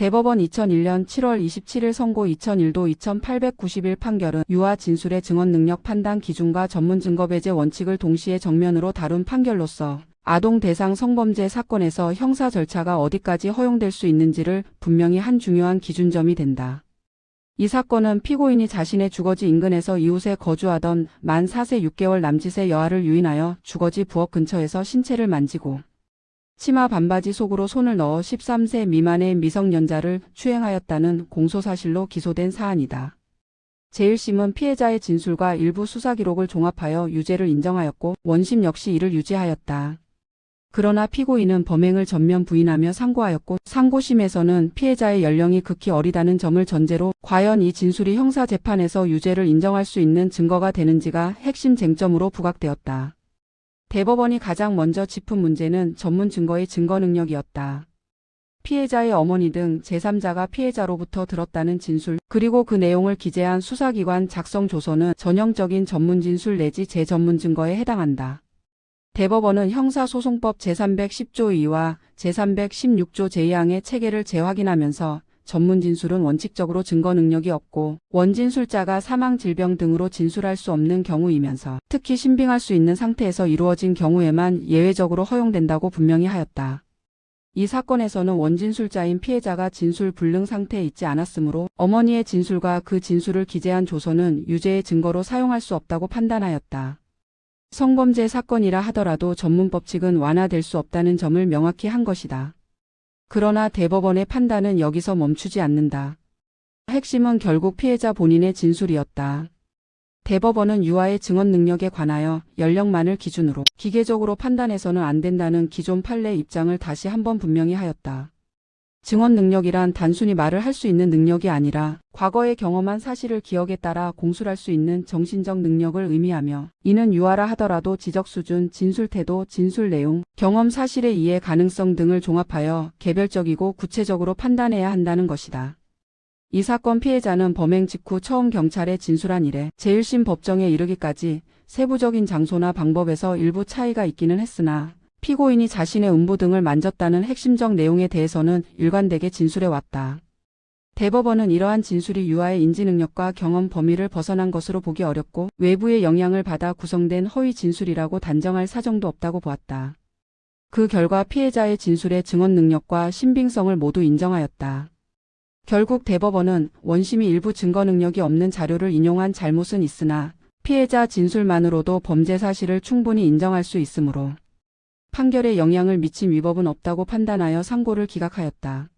대법원 2001년 7월 27일 선고 2001도 2891 판결은 유아 진술의 증언 능력 판단 기준과 전문 증거 배제 원칙을 동시에 정면으로 다룬 판결로서 아동 대상 성범죄 사건에서 형사 절차가 어디까지 허용될 수 있는지를 분명히 한 중요한 기준점이 된다. 이 사건은 피고인이 자신의 주거지 인근에서 이웃에 거주하던 만 4세 6개월 남짓의 여아를 유인하여 주거지 부엌 근처에서 신체를 만지고 치마 반바지 속으로 손을 넣어 13세 미만의 미성년자를 추행하였다는 공소사실로 기소된 사안이다. 제1심은 피해자의 진술과 일부 수사 기록을 종합하여 유죄를 인정하였고 원심 역시 이를 유지하였다. 그러나 피고인은 범행을 전면 부인하며 상고하였고 상고심에서는 피해자의 연령이 극히 어리다는 점을 전제로 과연 이 진술이 형사재판에서 유죄를 인정할 수 있는 증거가 되는지가 핵심 쟁점으로 부각되었다. 대법원이 가장 먼저 짚은 문제는 전문 증거의 증거 능력이었다. 피해자의 어머니 등 제3자가 피해자로부터 들었다는 진술, 그리고 그 내용을 기재한 수사기관 작성 조서는 전형적인 전문 진술 내지 제전문 증거에 해당한다. 대법원은 형사소송법 제310조 2와 제316조 제2항의 체계를 재확인하면서 전문 진술은 원칙적으로 증거 능력이 없고 원진술자가 사망, 질병 등으로 진술할 수 없는 경우이면서 특히 신빙할 수 있는 상태에서 이루어진 경우에만 예외적으로 허용된다고 분명히 하였다. 이 사건에서는 원진술자인 피해자가 진술 불능 상태에 있지 않았으므로 어머니의 진술과 그 진술을 기재한 조서는 유죄의 증거로 사용할 수 없다고 판단하였다. 성범죄 사건이라 하더라도 전문법칙은 완화될 수 없다는 점을 명확히 한 것이다. 그러나 대법원의 판단은 여기서 멈추지 않는다. 핵심은 결국 피해자 본인의 진술이었다. 대법원은 유아의 증언 능력에 관하여 연령만을 기준으로 기계적으로 판단해서는 안 된다는 기존 판례 입장을 다시 한번 분명히 하였다. 증언 능력이란 단순히 말을 할 수 있는 능력이 아니라 과거에 경험한 사실을 기억에 따라 공술할 수 있는 정신적 능력을 의미하며 이는 유아라 하더라도 지적 수준, 진술 태도, 진술 내용, 경험 사실의 이해 가능성 등을 종합하여 개별적이고 구체적으로 판단해야 한다는 것이다. 이 사건 피해자는 범행 직후 처음 경찰에 진술한 이래 제1심 법정에 이르기까지 세부적인 장소나 방법에서 일부 차이가 있기는 했으나 피고인이 자신의 음부 등을 만졌다는 핵심적 내용에 대해서는 일관되게 진술해왔다. 대법원은 이러한 진술이 유아의 인지 능력과 경험 범위를 벗어난 것으로 보기 어렵고 외부의 영향을 받아 구성된 허위 진술이라고 단정할 사정도 없다고 보았다. 그 결과 피해자의 진술의 증언 능력과 신빙성을 모두 인정하였다. 결국 대법원은 원심이 일부 증거 능력이 없는 자료를 인용한 잘못은 있으나 피해자 진술만으로도 범죄 사실을 충분히 인정할 수 있으므로 판결에 영향을 미친 위법은 없다고 판단하여 상고를 기각하였다.